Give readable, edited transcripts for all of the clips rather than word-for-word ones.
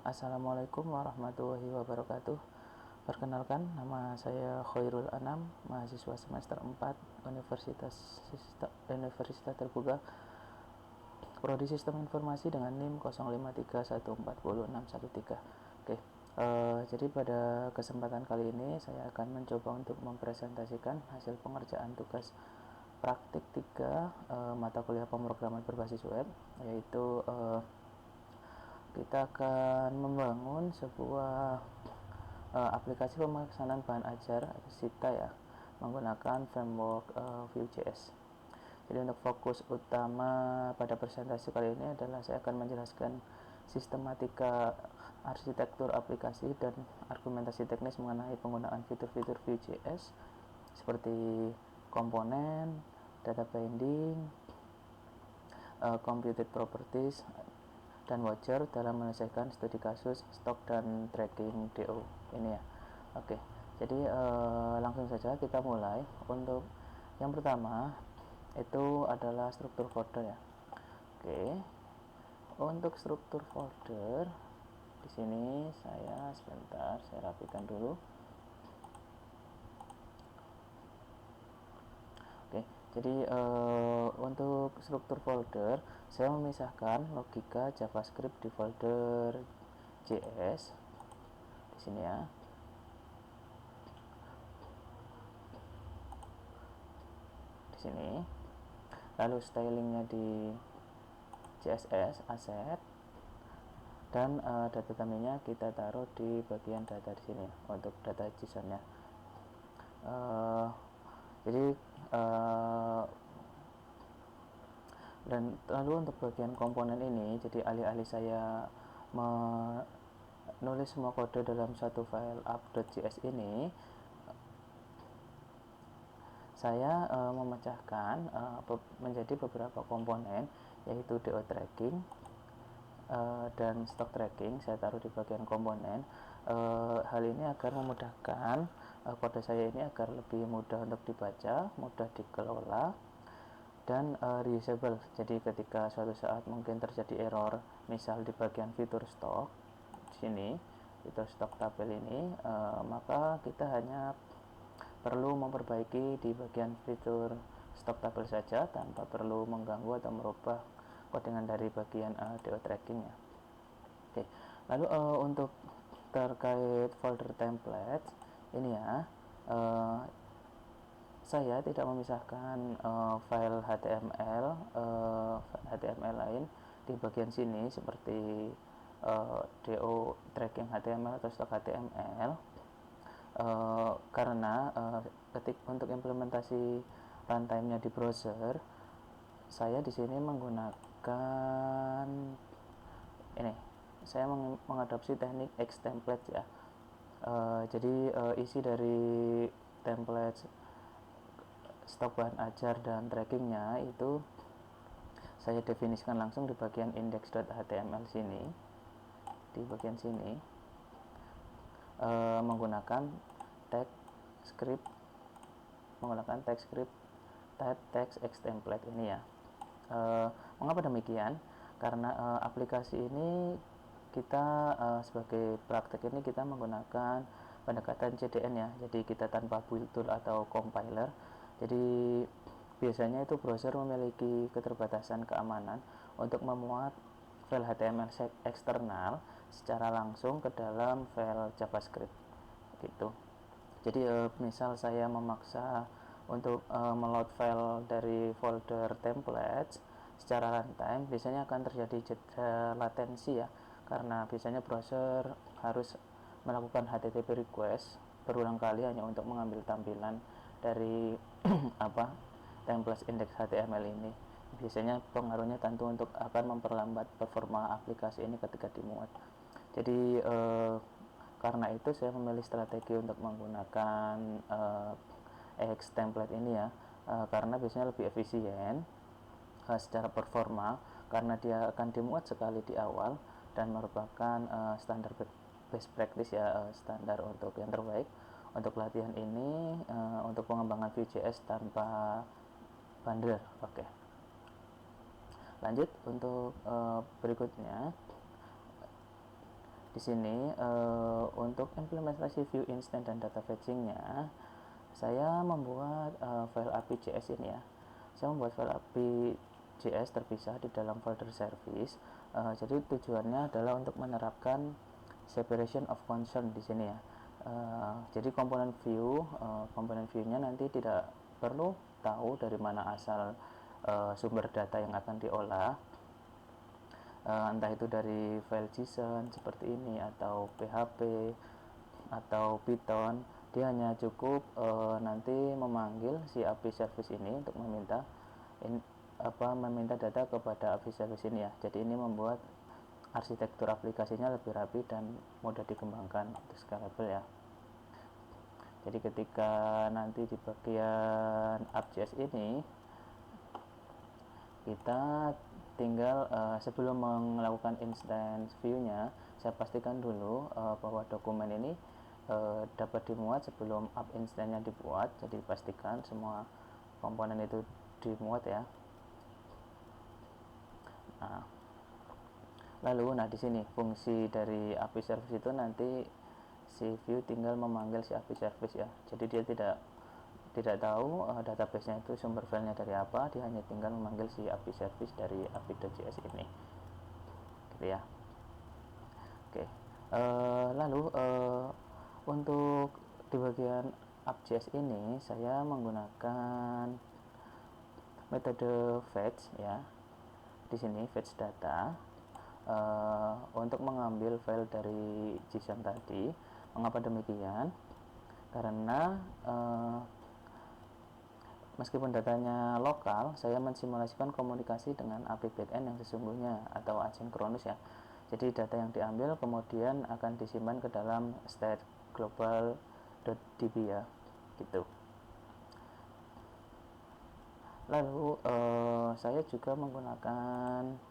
Assalamualaikum warahmatullahi wabarakatuh. Perkenalkan, nama saya Khairul Anam, mahasiswa semester 4 Universitas Terbuka Prodi Sistem Informasi dengan NIM 0531400613. Oke, jadi pada kesempatan kali ini saya akan mencoba untuk mempresentasikan hasil pengerjaan tugas praktik 3 mata kuliah pemrograman berbasis web, yaitu kita akan membangun sebuah aplikasi pemesanan bahan ajar SITA ya, menggunakan framework Vue.js. Jadi untuk fokus utama pada presentasi kali ini adalah saya akan menjelaskan sistematika arsitektur aplikasi dan argumentasi teknis mengenai penggunaan fitur-fitur Vue.js seperti komponen, data binding, computed properties, dan watcher dalam menyelesaikan studi kasus stok dan tracking DO ini ya. Oke, jadi langsung saja kita mulai. Untuk yang pertama itu adalah struktur folder ya. Oke, untuk struktur folder di sini saya rapikan dulu. Oke, jadi untuk struktur folder saya memisahkan logika JavaScript di folder JS di sini ya. Di sini. Lalu stylingnya di CSS asset, dan data tampilnya kita taruh di bagian data di sini untuk data JSON-nya. Jadi dan lalu untuk bagian komponen ini, jadi alih-alih saya menulis semua kode dalam satu file app.js ini, saya memecahkan menjadi beberapa komponen, yaitu DO tracking dan stock tracking. Saya taruh di bagian komponen. Hal ini agar memudahkan kode saya ini agar lebih mudah untuk dibaca, mudah dikelola, dan reusable. Jadi ketika suatu saat mungkin terjadi error, misal di bagian fitur stok di sini, fitur stok tabel ini, maka kita hanya perlu memperbaiki di bagian fitur stok tabel saja tanpa perlu mengganggu atau merubah codingan dari bagian DO tracking ya. Oke, lalu untuk terkait folder template ini ya, saya tidak memisahkan file HTML lain di bagian sini seperti DO tracking HTML atau stok HTML, karena untuk implementasi runtime-nya di browser, saya di sini menggunakan ini. Saya mengadopsi teknik Xtemplate ya. Jadi isi dari template stok bahan ajar dan trackingnya itu saya definisikan langsung di bagian index.html sini, di bagian sini, menggunakan tag script type text Xtemplate ini ya. Mengapa demikian? Karena aplikasi ini kita sebagai praktek ini kita menggunakan pendekatan CDN ya. Jadi kita tanpa build tool atau compiler. Jadi biasanya itu browser memiliki keterbatasan keamanan untuk memuat file HTML eksternal secara langsung ke dalam file JavaScript gitu. Jadi misal saya memaksa untuk meload file dari folder templates secara runtime, biasanya akan terjadi jeda latensi ya, karena biasanya browser harus melakukan HTTP request berulang kali hanya untuk mengambil tampilan dari template index HTML ini. Biasanya pengaruhnya tentu untuk akan memperlambat performa aplikasi ini ketika dimuat. Jadi karena itu saya memilih strategi untuk menggunakan Xtemplate ini ya, karena biasanya lebih efisien secara performa, karena dia akan dimuat sekali di awal dan merupakan standar best practice ya, standar untuk yang terbaik untuk latihan ini, untuk pengembangan Vue.js tanpa bundler. Oke, lanjut untuk berikutnya. Di sini untuk implementasi view instant dan data fetchingnya, saya membuat file API.js ini ya. Saya membuat file API.js terpisah di dalam folder service. Jadi tujuannya adalah untuk menerapkan separation of concern di sini ya. Jadi komponen view-nya nanti tidak perlu tahu dari mana asal sumber data yang akan diolah, entah itu dari file JSON seperti ini atau PHP atau Python. Dia hanya cukup nanti memanggil si API service ini untuk meminta data kepada API service ini ya. Jadi ini membuat arsitektur aplikasinya lebih rapi dan mudah dikembangkan untuk scalable ya. Jadi ketika nanti di bagian app.js ini kita tinggal sebelum melakukan instance view-nya, saya pastikan dulu bahwa dokumen ini dapat dimuat sebelum app instance-nya dibuat. Jadi pastikan semua komponen itu dimuat ya. Lalu di sini fungsi dari API service itu nanti si view tinggal memanggil si API service ya. Jadi dia tidak tahu database-nya itu sumber filenya dari apa, dia hanya tinggal memanggil si API service dari API.js ini. Gitu ya. Oke. Lalu untuk di bagian app.js ini saya menggunakan metode fetch ya. Di sini fetch data untuk mengambil file dari JSON tadi. Mengapa demikian? Karena meskipun datanya lokal, saya mensimulasikan komunikasi dengan API backend yang sesungguhnya atau asinkronus ya. Jadi data yang diambil kemudian akan disimpan ke dalam state global.db ya, gitu. Lalu saya juga menggunakan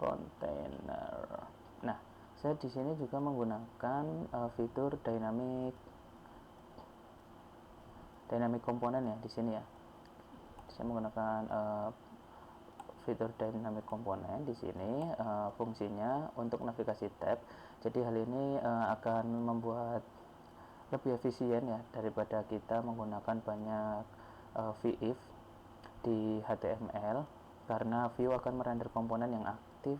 container. Nah, saya di sini juga menggunakan fitur dynamic komponen ya di sini ya. Saya menggunakan fitur dynamic komponen di sini. Fungsinya untuk navigasi tab. Jadi hal ini akan membuat lebih efisien ya daripada kita menggunakan banyak v-if di HTML, karena view akan merender komponen yang aktif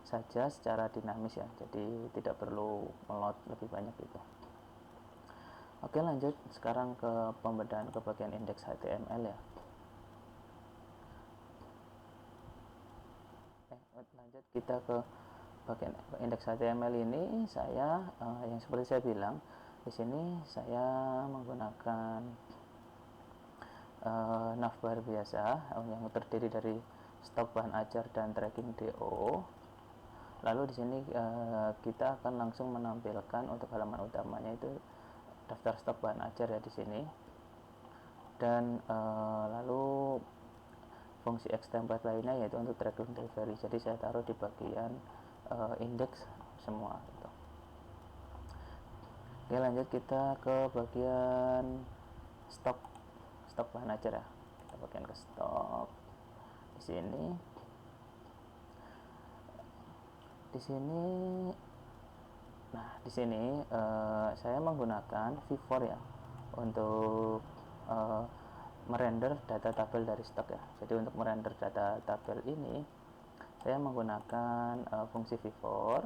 saja secara dinamis ya, jadi tidak perlu meload lebih banyak itu. Oke, lanjut sekarang ke pembedahan ke bagian indeks HTML ya. Lanjut kita ke bagian indeks HTML ini. Saya yang seperti saya bilang di sini saya menggunakan navbar biasa yang terdiri dari stok bahan ajar dan tracking DO. Lalu di sini kita akan langsung menampilkan untuk halaman utamanya itu daftar stok bahan ajar ya di sini. Dan lalu fungsi xtemplate lainnya yaitu untuk tracking delivery. Jadi saya taruh di bagian indeks semua gitu. Oke, lanjut kita ke bagian stok bahan ajar ya. Kita bagian ke stok di sini. Nah, di sini saya menggunakan v-for ya untuk merender data tabel dari stok ya. Jadi untuk merender data tabel ini saya menggunakan fungsi v-for.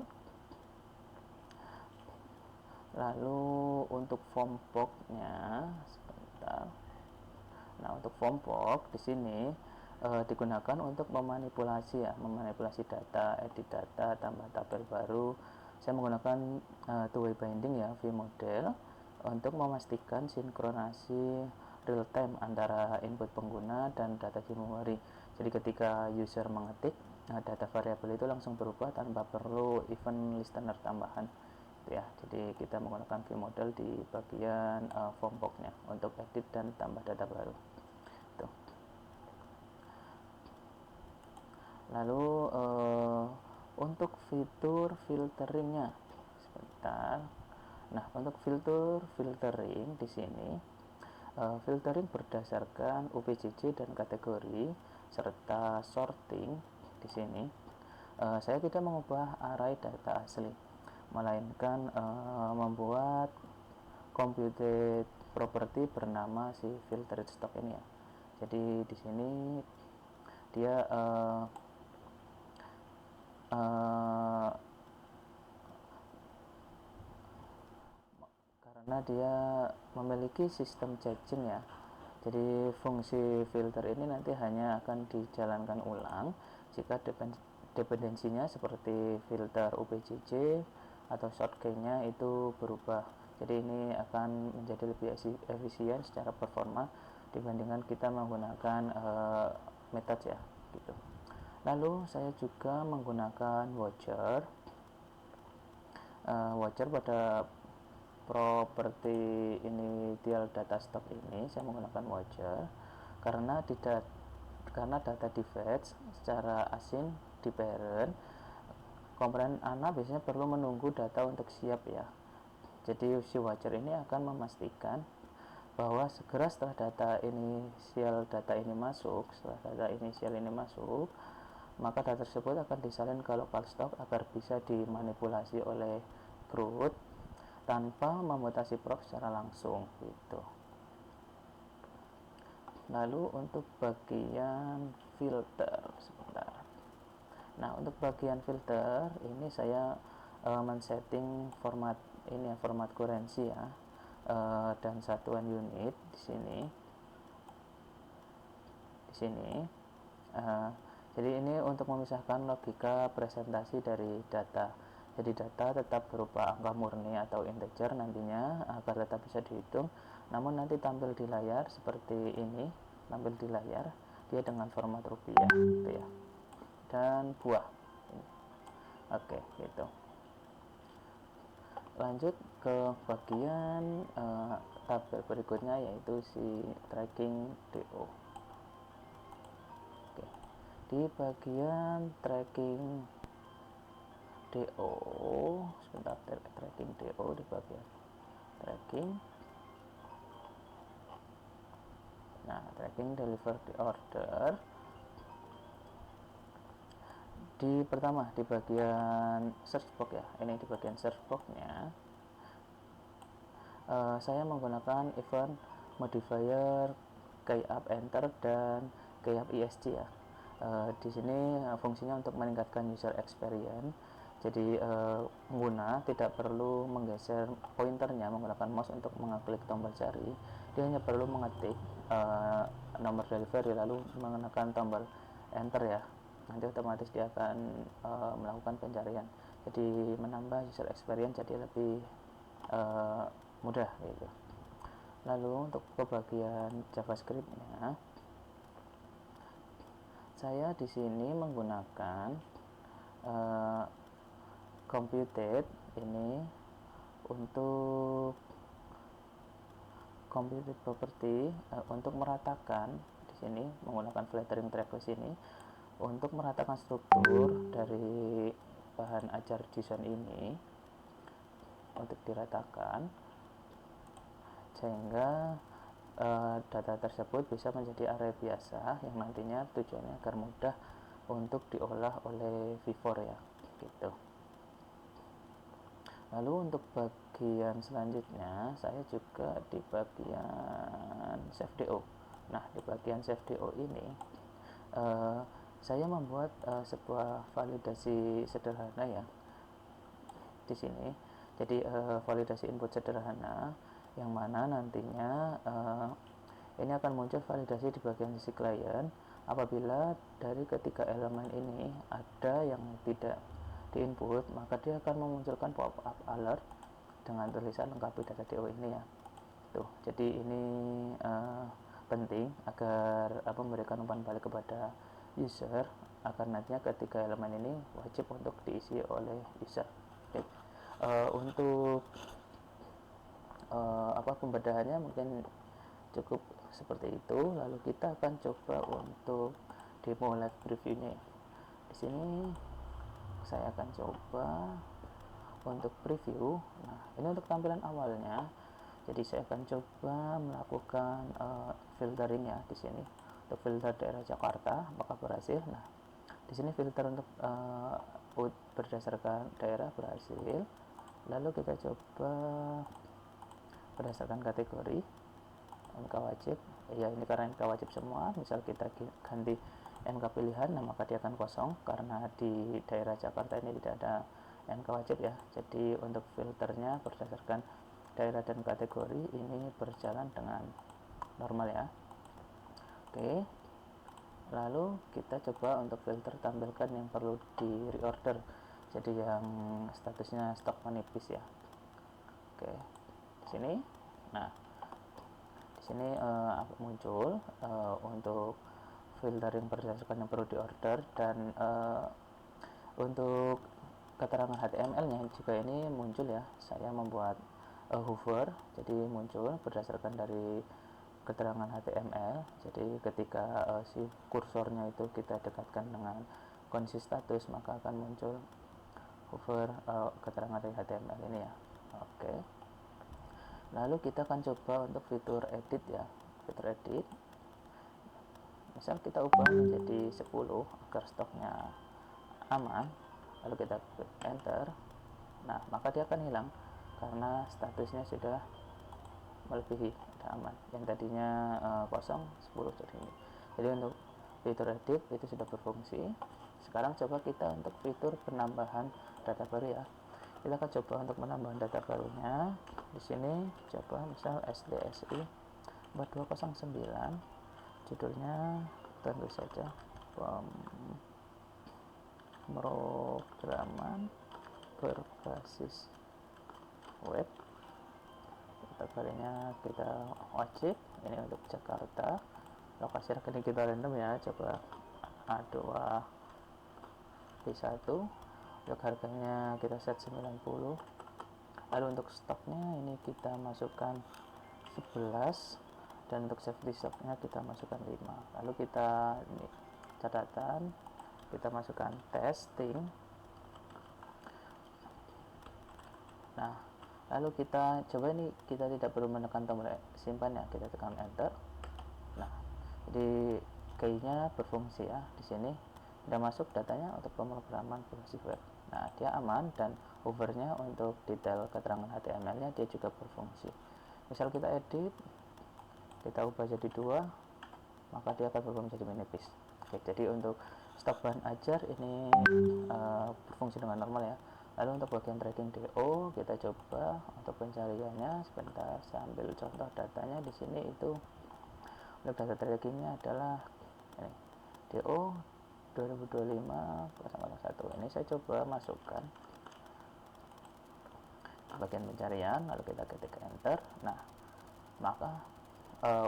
Lalu untuk form box-nya sebentar. Nah, untuk form box di sini digunakan untuk memanipulasi data, edit data, tambah tabel baru. Saya menggunakan two-way binding ya, vModel, untuk memastikan sinkronasi real time antara input pengguna dan data di memori. Jadi ketika user mengetik, data variabel itu langsung berubah tanpa perlu event listener tambahan ya. Jadi kita menggunakan vModel di bagian form box-nya untuk edit dan tambah data baru. Tuh. Lalu untuk fitur filteringnya sebentar. Nah, untuk fitur filtering di sini filtering berdasarkan UPJJ dan kategori serta sorting di sini. saya tidak mengubah array data asli, melainkan membuat computed property bernama si filtered stock ini ya. Jadi di sini dia karena dia memiliki sistem caching ya. Jadi fungsi filter ini nanti hanya akan dijalankan ulang jika dependensinya seperti filter UPJJ atau short key-nya itu berubah. Jadi ini akan menjadi lebih efisien secara performa dibandingkan kita menggunakan metode ya gitu. Lalu saya juga menggunakan watcher. Watcher pada properti initial data stock ini saya menggunakan watcher karena data di fetch secara async di parent, komponen ANA biasanya perlu menunggu data untuk siap ya. Jadi si watcher ini akan memastikan bahwa segera setelah data inisial ini masuk, maka data tersebut akan disalin ke local stock agar bisa dimanipulasi oleh CRUD tanpa memutasi proc secara langsung gitu. Lalu untuk bagian filter sebentar. Nah, untuk bagian filter ini saya men-setting format ini ya, format currency ya, dan satuan unit di sini. Jadi ini untuk memisahkan logika presentasi dari data. Jadi data tetap berupa angka murni atau integer nantinya agar tetap bisa dihitung, namun nanti tampil di layar seperti ini, tampil di layar dia dengan format rupiah gitu ya, dan buah ini. Oke gitu. Lanjut ke bagian tabel berikutnya, yaitu si tracking DO. Oke. Di bagian tracking DO, sebentar, tracking DO di bagian tracking. Nah, tracking delivered order di pertama di bagian search box ya. Ini di bagian search box-nya saya menggunakan event modifier keyup enter dan keyup ESC ya. Di sini fungsinya untuk meningkatkan user experience. Jadi pengguna tidak perlu menggeser pointernya menggunakan mouse untuk mengklik tombol cari. Dia hanya perlu mengetik nomor delivery lalu menggunakan tombol enter ya. Nanti otomatis dia akan melakukan pencarian. Jadi menambah user experience jadi lebih mudah gitu. Lalu untuk bagian JavaScript-nya, saya di sini menggunakan computed ini untuk computed property untuk meratakan di sini menggunakan flattering tracklist ini untuk meratakan struktur dari bahan ajar JSON ini untuk diratakan sehingga data tersebut bisa menjadi array biasa yang nantinya tujuannya agar mudah untuk diolah oleh V4 ya gitu. Lalu untuk bagian selanjutnya saya juga di bagian SafeDO. Nah, di bagian SafeDO ini saya membuat sebuah validasi sederhana ya di sini. Jadi validasi input sederhana yang mana nantinya ini akan muncul validasi di bagian sisi klien apabila dari ketiga elemen ini ada yang tidak diinput, maka dia akan memunculkan pop-up alert dengan tulisan lengkapi data DO ini ya. Tuh, jadi ini penting agar memberikan umpan balik kepada user agar nantinya ketiga elemen ini wajib untuk diisi oleh user. Okay. Untuk pembedahannya mungkin cukup seperti itu. Lalu kita akan coba untuk demo live previewnya. Di sini saya akan coba untuk preview. Nah, ini untuk tampilan awalnya. Jadi saya akan coba melakukan filtering ya di sini untuk filter daerah Jakarta, apakah berhasil. Nah, Di sini filter untuk berdasarkan daerah berhasil. Lalu kita coba berdasarkan kategori NK wajib. Ya, ini karena NK wajib semua. Misal kita ganti NK pilihan, nah maka dia akan kosong karena di daerah Jakarta ini tidak ada NK wajib ya. Jadi untuk filternya berdasarkan daerah dan kategori ini berjalan dengan normal ya. Oke, lalu kita coba untuk filter tampilkan yang perlu di reorder, jadi yang statusnya stok menipis ya. Oke, di sini, nah di sini muncul untuk filtering berdasarkan yang perlu diorder, dan untuk keterangan HTML-nya juga ini muncul ya. Saya membuat hover, jadi muncul berdasarkan dari keterangan HTML. Jadi ketika si kursornya itu kita dekatkan dengan kunci status, maka akan muncul hover keterangan dari HTML ini ya. Oke, lalu kita akan coba untuk fitur edit ya. Fitur edit, misal kita ubah menjadi 10 agar stoknya aman, lalu kita klik enter. Nah, maka dia akan hilang karena statusnya sudah melebihi, sudah aman. Yang tadinya kosong, 10 jadi ini. Jadi untuk fitur edit itu sudah berfungsi. Sekarang coba kita untuk fitur penambahan data baru ya. Kita akan coba untuk menambahkan data barunya. Di sini coba misal SDSI 4209, judulnya tentu saja pemrograman berbasis web. Kategorinya kita wajib, ini untuk Jakarta. Lokasi rekening kita random ya, coba A2 B1. Untuk harganya kita set 90. Lalu untuk stoknya ini kita masukkan 11, dan untuk safety stoknya kita masukkan 5. Lalu kita ini catatan, kita masukkan testing. Nah, lalu kita coba, ini kita tidak perlu menekan tombol simpan ya, kita tekan enter. Nah, jadi kayaknya berfungsi ya. Di sini sudah masuk datanya untuk pemrograman berbasis web. Nah, dia aman, dan hovernya untuk detail keterangan HTML-nya dia juga berfungsi. Misal kita edit, kita ubah jadi 2, maka dia akan berubah menjadi menipis. Oke, jadi untuk stok bahan ajar ini berfungsi dengan normal ya. Lalu untuk bagian tracking DO, kita coba untuk pencariannya. Sebentar, saya ambil contoh datanya di sini. Itu untuk data trackingnya adalah ini, DO 2025/01. Ini saya coba masukkan bagian pencarian, lalu kita ketik enter. Nah, maka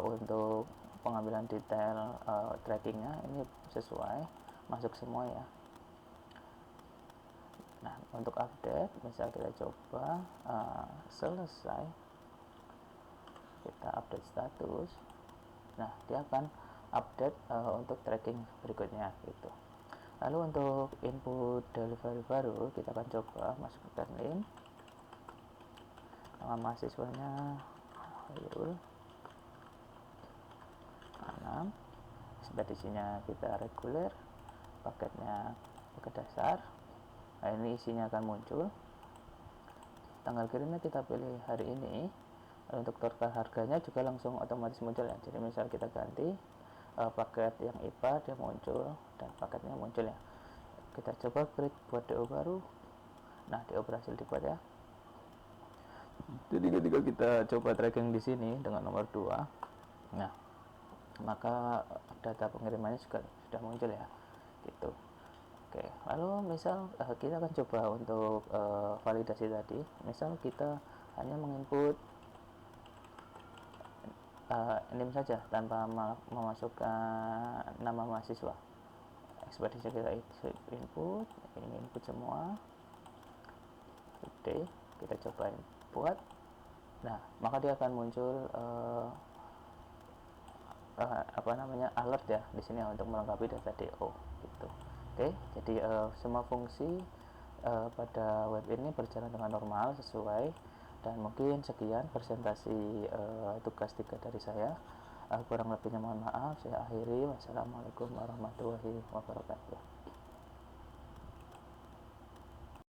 untuk pengambilan detail trackingnya ini sesuai, masuk semua ya. Nah, untuk update, misal kita coba selesai, kita update status. Nah, dia akan update untuk tracking berikutnya gitu. Lalu untuk input delivery baru, kita akan coba masukkan link. Nama mahasiswanya Hairul 6. Batisinya kita reguler, paketnya paket dasar. Nah, ini isinya akan muncul. Tanggal kirimnya kita pilih hari ini. Untuk total harganya juga langsung otomatis muncul ya. Jadi misal kita ganti paket yang IPA, dia muncul, dan paketnya muncul ya. Kita coba create buat DO baru. Nah, DO berhasil dibuat ya. Jadi ketika kita coba tracking di sini dengan nomor 2, nah maka data pengirimannya juga sudah muncul ya gitu. Oke, lalu misal kita akan coba untuk validasi tadi. Misal kita hanya menginput name saja tanpa memasukkan nama mahasiswa. Ekspedisi kita input, ini input semua. Oke, kita coba buat. Nah, maka dia akan muncul alert ya di sini untuk melengkapi data DO gitu. Oke, jadi semua fungsi pada web ini berjalan dengan normal sesuai. Dan mungkin sekian presentasi tugas 3 dari saya. Kurang lebihnya mohon maaf, saya akhiri. Wassalamualaikum warahmatullahi wabarakatuh.